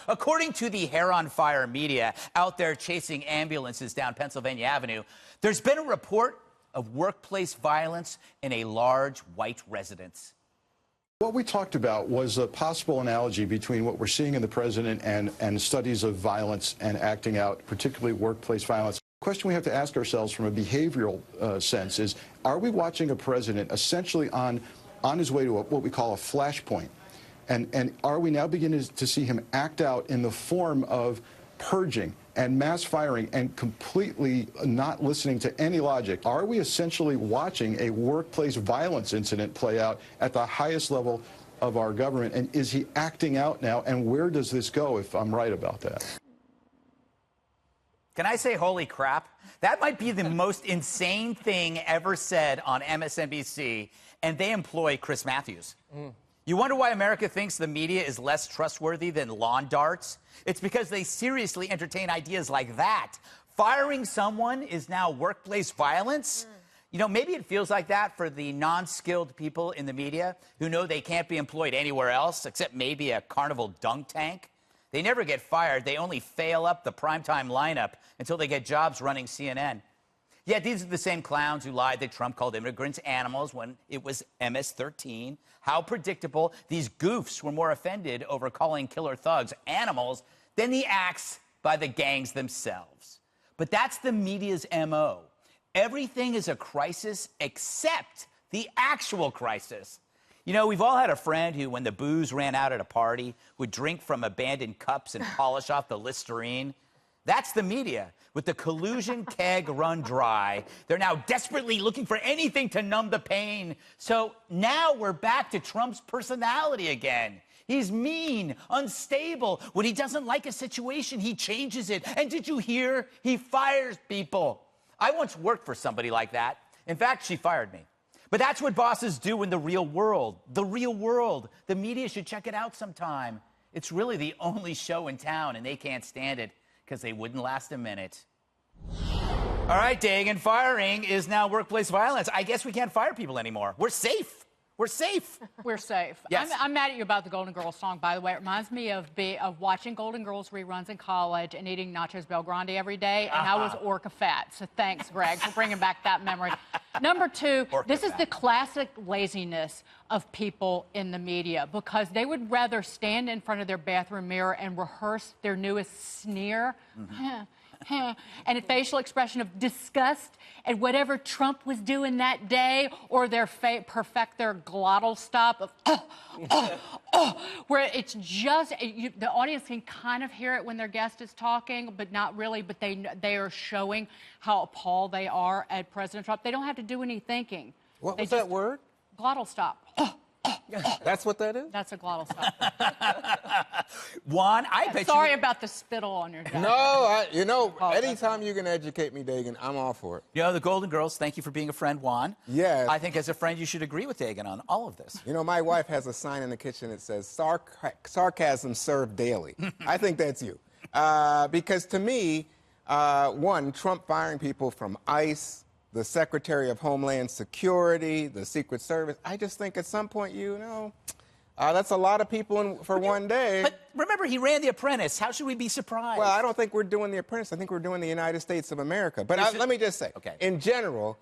according to the Hair on Fire media out there chasing ambulances down Pennsylvania Avenue, there's been a report of workplace violence in a large white residence. What we talked about was a possible analogy between what we're seeing in the president and studies of violence and acting out, particularly workplace violence. The question we have to ask ourselves from a behavioral sense is, are we watching a president essentially on his way to what we call a flashpoint? And are we now beginning to see him act out in the form of purging and mass firing and completely not listening to any logic? Are we essentially watching a workplace violence incident play out at the highest level of our government? And is he acting out now? And where does this go if I'm right about that? Can I say holy crap? That might be the most insane thing ever said on MSNBC, and they employ Chris Matthews. You wonder why America thinks the media is less trustworthy than lawn darts? It's because they seriously entertain ideas like that. Firing someone is now workplace violence? You know, maybe it feels like that for the non-skilled people in the media who know they can't be employed anywhere else except maybe a carnival dunk tank. They never get fired. They only fail up the primetime lineup until they get jobs running CNN. Yet these are the same clowns who lied that Trump called immigrants animals when it was MS-13. How predictable. These goofs were more offended over calling killer thugs animals than the acts by the gangs themselves. But that's the media's MO. Everything is a crisis except the actual crisis. You know, we've all had a friend who, when the booze ran out at a party, would drink from abandoned cups and polish off the Listerine. That's the media. With the collusion keg run dry, they're now desperately looking for anything to numb the pain. So now we're back to Trump's personality again. He's mean, unstable. When he doesn't like a situation, he changes it. And did you hear? He fires people. I once worked for somebody like that. In fact, she fired me. But that's what bosses do in the real world. The real world. The media should check it out sometime. It's really the only show in town, and they can't stand it because they wouldn't last a minute. All right, Dagan, firing is now workplace violence. I guess we can't fire people anymore. We're safe. We're safe. We're safe. Yes. I'm mad at you about the Golden Girls song, by the way. It reminds me of watching Golden Girls reruns in college and eating nachos Belgrande every day, and I was orca fat. So thanks, Greg, for bringing back that memory. Number two, this is the classic laziness of people in the media, because they would rather stand in front of their bathroom mirror and rehearse their newest sneer. And a facial expression of disgust at whatever Trump was doing that day, or perfect their glottal stop of where it's just the audience can kind of hear it when their guest is talking, but not really. But they are showing how appalled they are at President Trump. They don't have to do any thinking. What was that word? Glottal stop. That's what that is? That's a glottal stop. Juan, I bet Sorry about the spittle on your desk. No, anytime you can educate me, Dagan, I'm all for it. You know, the Golden Girls, thank you for being a friend, Juan. Yes. I think as a friend, you should agree with Dagan on all of this. You know, my wife has a sign in the kitchen that says, sarcasm served daily. I think that's you. Because to me, one, Trump firing people from ICE, the Secretary of Homeland Security, the Secret Service. I just think at some point, that's a lot of people for one day. But remember, he ran The Apprentice. How should we be surprised? Well, I don't think we're doing The Apprentice. I think we're doing the United States of America. But let me just say, in general,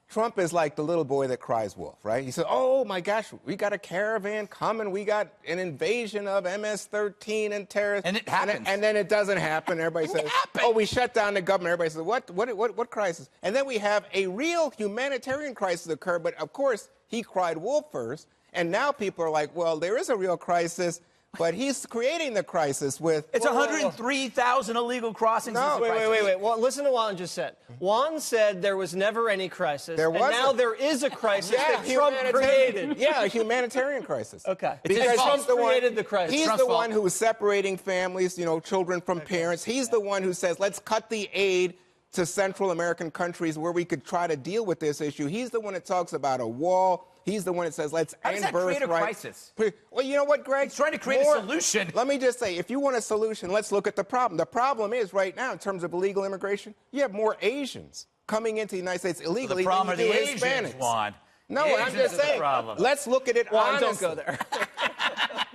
Trump is like the little boy that cries wolf, right? He said, oh, my gosh, we got a caravan coming. We got an invasion of MS-13 and terrorists. And it happens. And then it doesn't happen. Everybody says, oh, we shut down the government. Everybody says, what crisis? And then we have a real humanitarian crisis occur. But, of course, he cried wolf first. And now people are like, well, there is a real crisis. But he's creating the crisis with... It's 103,000 illegal crossings. No, wait. Well, listen to what Juan just said. Juan said there was never any crisis. There was. And now there is a crisis that Trump created. Yeah, a humanitarian crisis. Okay. Because Trump created the crisis. He's the one who is separating families, children from parents. He's the one who says, let's cut the aid to Central American countries where we could try to deal with this issue. He's the one that talks about a wall. He's the one that says, let's end birthright. How does that create a crisis? Well, you know what, Greg? He's trying to create a solution. Let me just say, if you want a solution, let's look at the problem. The problem is right now, in terms of illegal immigration, you have more Asians coming into the United States illegally than you do Hispanics. Juan. No, I'm just saying, let's look at it honestly. Don't go there.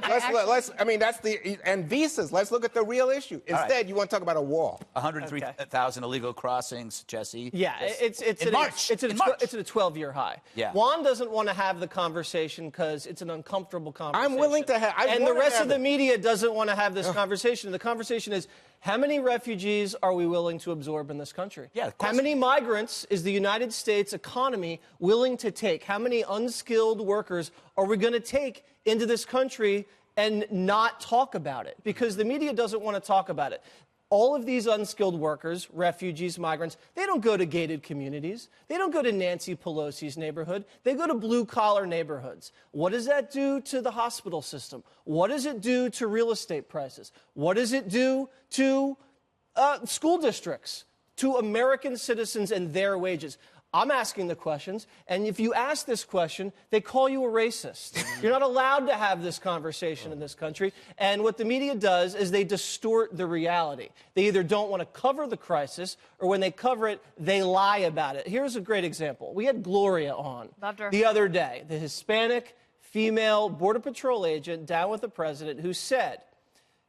I mean, that's the, and visas. Let's look at the real issue. Instead, you want to talk about a wall. 103,000 illegal crossings, Jesse. Yeah, it's in March. It's at In March. a 12-year high. Yeah. Juan doesn't want to have the conversation because it's an uncomfortable conversation. I'm willing to have. And the rest of the media doesn't want to have this conversation. The conversation is, how many refugees are we willing to absorb in this country? Yeah, how many migrants is the United States economy willing to take? How many unskilled workers are we going to take into this country and not talk about it? Because the media doesn't want to talk about it. All of these unskilled workers, refugees, migrants, they don't go to gated communities. They don't go to Nancy Pelosi's neighborhood. They go to blue-collar neighborhoods. What does that do to the hospital system? What does it do to real estate prices? What does it do to school districts, to American citizens and their wages? I'm asking the questions, and if you ask this question, they call you a racist. You're not allowed to have this conversation in this country, and what the media does is they distort the reality. They either don't want to cover the crisis, or when they cover it, they lie about it. Here's a great example. We had Gloria on the other day, the Hispanic female Border Patrol agent down with the president who said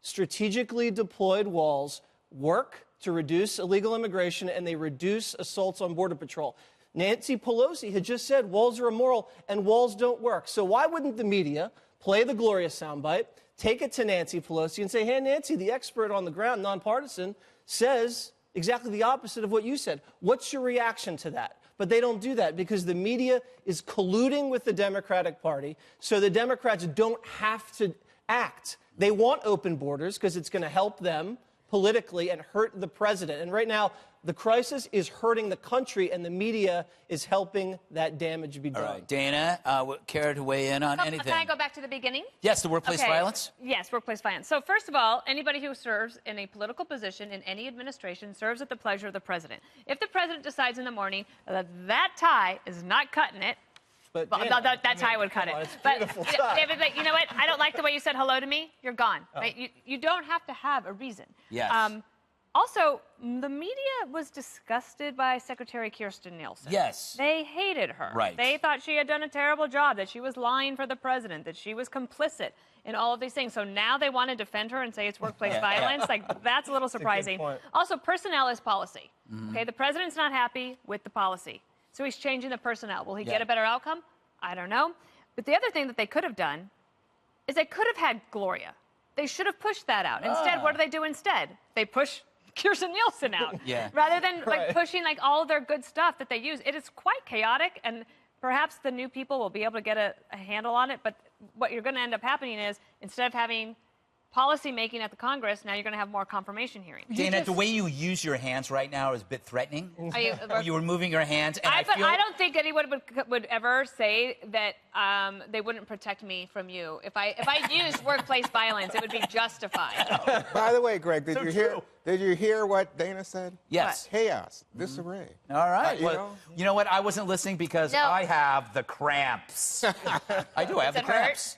strategically deployed walls work to reduce illegal immigration, and they reduce assaults on Border Patrol. Nancy Pelosi had just said walls are immoral and walls don't work. So why wouldn't the media play the Gloria soundbite, take it to Nancy Pelosi and say, hey, Nancy, the expert on the ground, nonpartisan, says exactly the opposite of what you said. What's your reaction to that? But they don't do that because the media is colluding with the Democratic Party, so the Democrats don't have to act. They want open borders because it's going to help them politically and hurt the president. And right now, the crisis is hurting the country, and the media is helping that damage be done. All right, Dana, care to weigh in on anything? Can I go back to the beginning? Yes, the workplace violence? Yes, workplace violence. So first of all, anybody who serves in a political position in any administration serves at the pleasure of the president. If the president decides in the morning that that tie is not cutting it, But that tie would cut it. It's But beautiful tie. David, you know what? I don't like the way you said hello to me. You're gone. Right? You don't have to have a reason. Yes. Also, the media was disgusted by Secretary Kirstjen Nielsen. Yes. They hated her. Right. They thought she had done a terrible job, that she was lying for the president, that she was complicit in all of these things. So now they want to defend her and say it's workplace violence. Like, that's a little surprising. point. Also, personnel is policy. Okay, the president's not happy with the policy. So he's changing the personnel. Will he get a better outcome? I don't know. But the other thing that they could have done is they could have had Gloria. They should have pushed that out. Instead, what do they do instead? They push Kirstjen Nielsen out. Rather than like pushing like all of their good stuff that they use. It is quite chaotic, and perhaps the new people will be able to get a handle on it. But what you're going to end up happening is instead of having policy making at the Congress, now you're going to have more confirmation hearings. Dana, the way you use your hands right now is a bit threatening. You were moving your hands, and but I don't think anyone would ever say that they wouldn't protect me from you. If I used workplace violence, it would be justified. By the way, Greg, did you hear what Dana said? Yes. Chaos, disarray. All right. You You know what? I wasn't listening because I have the cramps. I do. I have the Does it hurt? cramps.